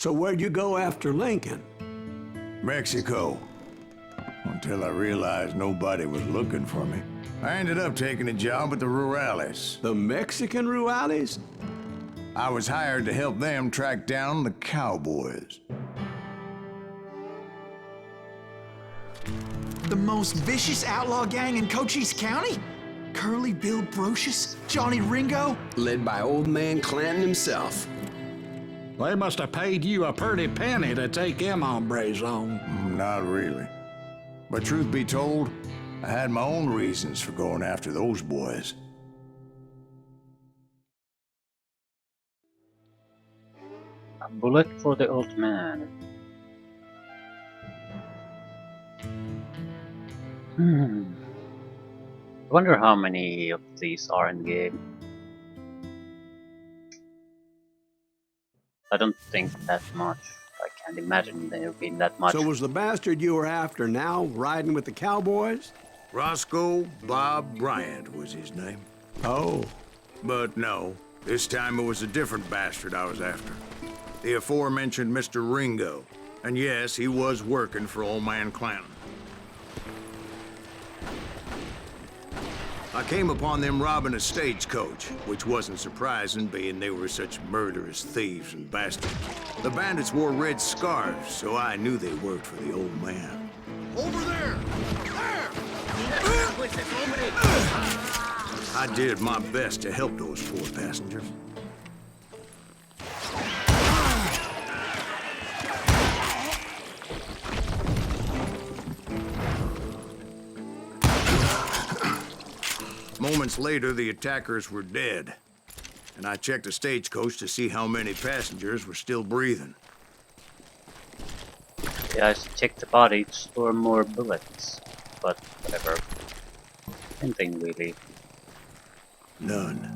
So where'd you go after Lincoln? Mexico. Until I realized nobody was looking for me. I ended up taking a job at the Rurales. The Mexican Rurales? I was hired to help them track down the cowboys. The most vicious outlaw gang in Cochise County? Curly Bill Brocious? Johnny Ringo? Led by old man Clanton himself. They must have paid you a pretty penny to take them hombres on. Not really. But truth be told, I had my own reasons for going after those boys. A bullet for the old man. I wonder how many of these are in the game. I don't think that much. I can't imagine there would be that much. So was the bastard you were after now riding with the cowboys? Roscoe Bob Bryant was his name. Oh. But no, this time it was a different bastard I was after. The aforementioned Mr. Ringo. And yes, he was working for old man Clanton. I came upon them robbing a stagecoach, which wasn't surprising, being they were such murderous thieves and bastards. The bandits wore red scarves, so I knew they worked for the old man. Over there! There! I did my best to help those poor passengers. Moments later, the attackers were dead, and I checked the stagecoach to see how many passengers were still breathing. Yeah, I checked the bodies for more bullets, but whatever. Anything really. None.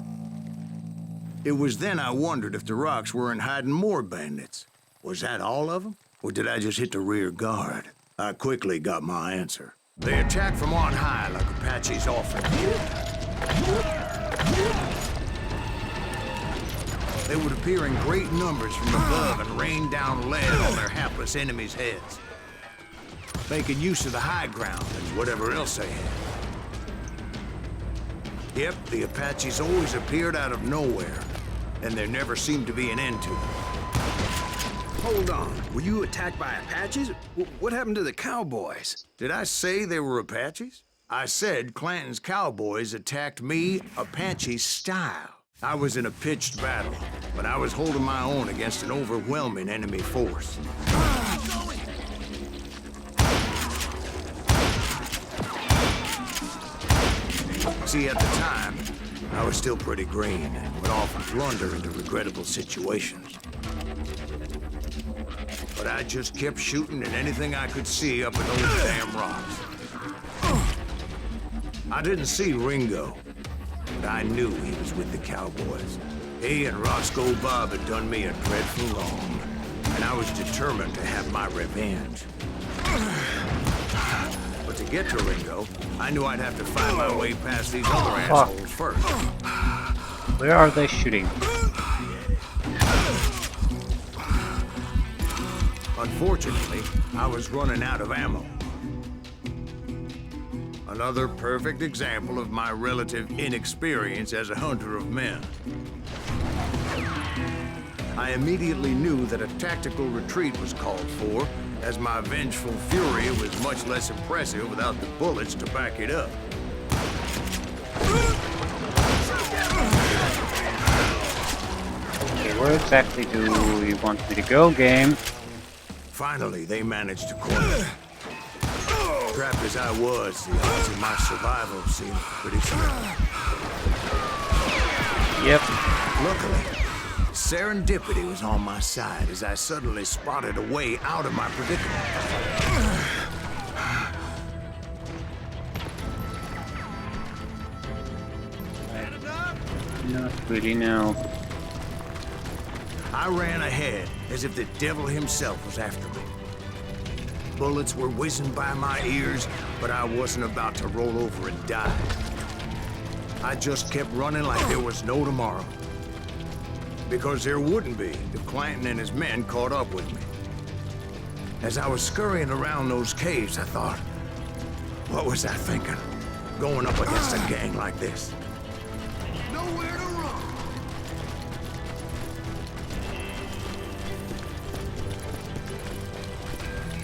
It was then I wondered if the rocks weren't hiding more bandits. Was that all of them? Or did I just hit the rear guard? I quickly got my answer. They attacked from on high like Apaches often did. They would appear in great numbers from above and rain down lead on their hapless enemies' heads, making use of the high ground and whatever else they had. Yep, the Apaches always appeared out of nowhere, and there never seemed to be an end to them. Hold on, were you attacked by Apaches? What happened to the cowboys? Did I say they were Apaches? I said Clanton's cowboys attacked me Apache style. I was in a pitched battle, but I was holding my own against an overwhelming enemy force. See, at the time, I was still pretty green and would often blunder into regrettable situations. But I just kept shooting at anything I could see up in those damn rocks. I didn't see Ringo, but I knew he was with the cowboys. He and Roscoe Bob had done me a dreadful wrong, and I was determined to have my revenge. But to get to Ringo, I knew I'd have to find my way past these other assholes first. Where are they shooting? Unfortunately, I was running out of ammo. Another perfect example of my relative inexperience as a hunter of men. I immediately knew that a tactical retreat was called for, as my vengeful fury was much less impressive without the bullets to back it up. Okay, where exactly do you want me to go, game? Finally, they managed to corner me. Trapped as I was, the odds of my survival seemed pretty slim. Yep. Luckily, serendipity was on my side as I suddenly spotted a way out of my predicament. Not really, no. I ran ahead as if the devil himself was after me. Bullets were whizzing by my ears, but I wasn't about to roll over and die. I just kept running like there was no tomorrow. because there wouldn't be if Clanton and his men caught up with me. As I was scurrying around those caves, I thought, what was I thinking? Going up against a gang like this? Nowhere to run!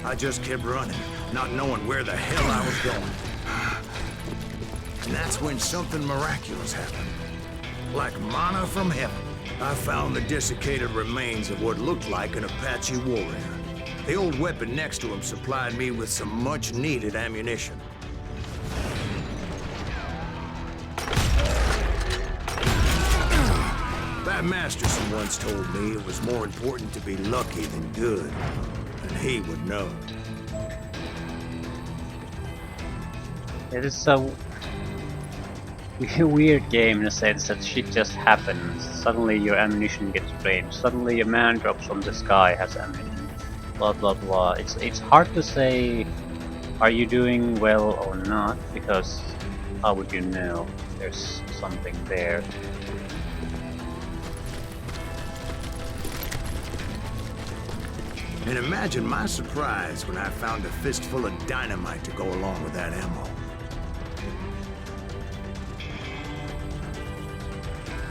I just kept running, not knowing where the hell I was going. And that's when something miraculous happened. Like manna from heaven, I found the desiccated remains of what looked like an Apache warrior. The old weapon next to him supplied me with some much-needed ammunition. That Masterson once told me it was more important to be lucky than good, and he would know. It is a weird game in the sense that shit just happens. Suddenly your ammunition gets drained. Suddenly a man drops from the sky, has ammunition. Blah blah blah. It's hard to say are you doing well or not, because how would you know there's something there? And imagine my surprise when I found a fistful of dynamite to go along with that ammo.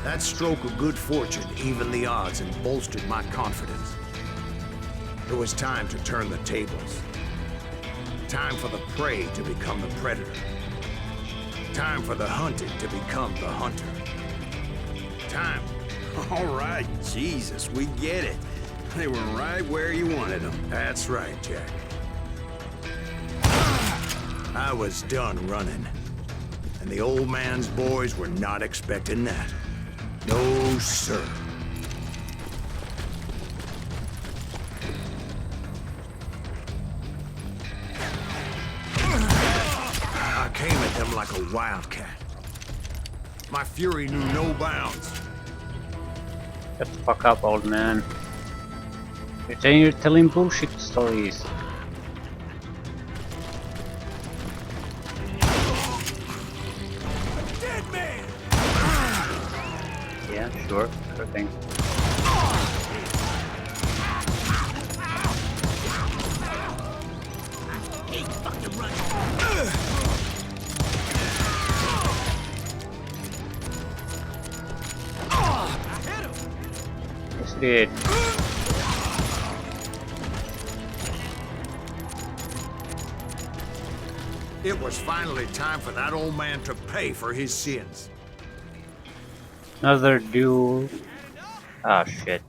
That stroke of good fortune evened the odds and bolstered my confidence. It was time to turn the tables. Time for the prey to become the predator. Time for the hunted to become the hunter. Time. All right, Jesus, we get it. They were right where you wanted them. That's right, Jack. I was done running. And the old man's boys were not expecting that. No, sir. I came at them like a wildcat. My fury knew no bounds. Shut the fuck up, old man. You're telling bullshit stories. Dead man! Yeah, sure thing. Yes, it did. It was finally time for that old man to pay for his sins. Another duel. Ah, shit.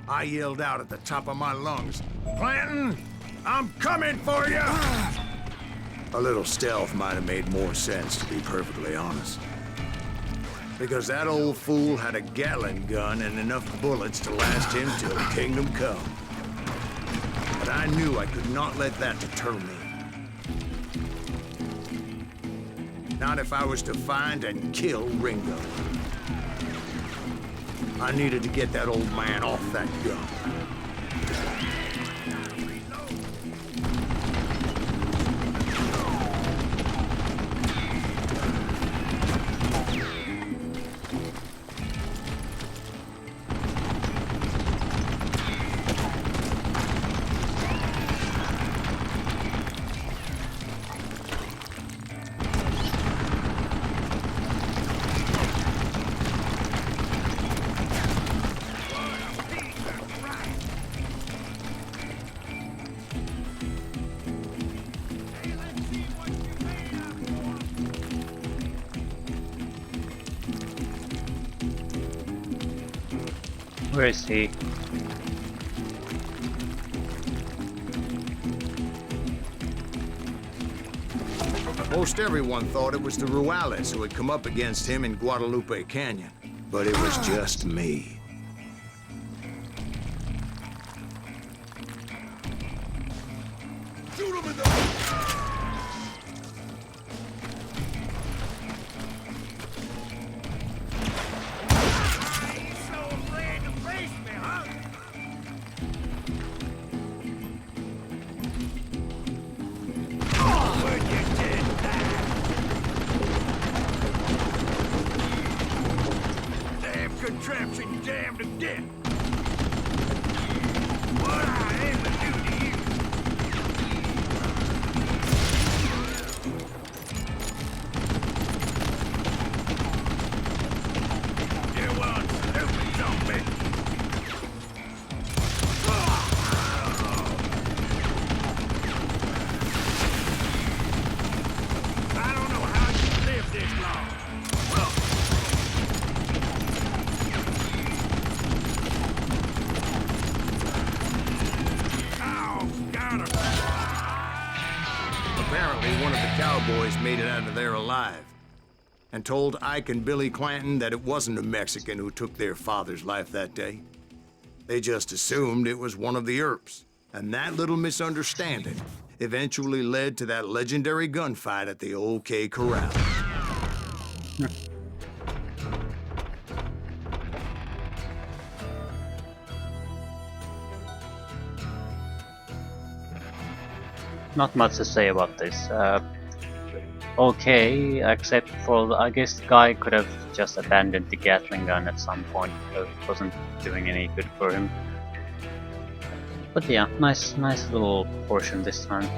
I yelled out at the top of my lungs, "Clanton, I'm coming for you!" A little stealth might have made more sense, to be perfectly honest. Because that old fool had a Gatling gun and enough bullets to last him till kingdom come. But I knew I could not let that deter me. Not if I was to find and kill Ringo. I needed to get that old man off that gun. Where is he? Most everyone thought it was the Ruales who had come up against him in Guadalupe Canyon, but it was just me. Shoot him in the... apparently one of the cowboys made it out of there alive and told Ike and Billy Clanton that it wasn't a Mexican who took their father's life that day. They just assumed it was one of the Earps, and that little misunderstanding eventually led to that legendary gunfight at the OK Corral. Not much to say about this. Okay, except for I guess the guy could have just abandoned the Gatling gun at some point. It wasn't doing any good for him. But yeah, nice little portion this time.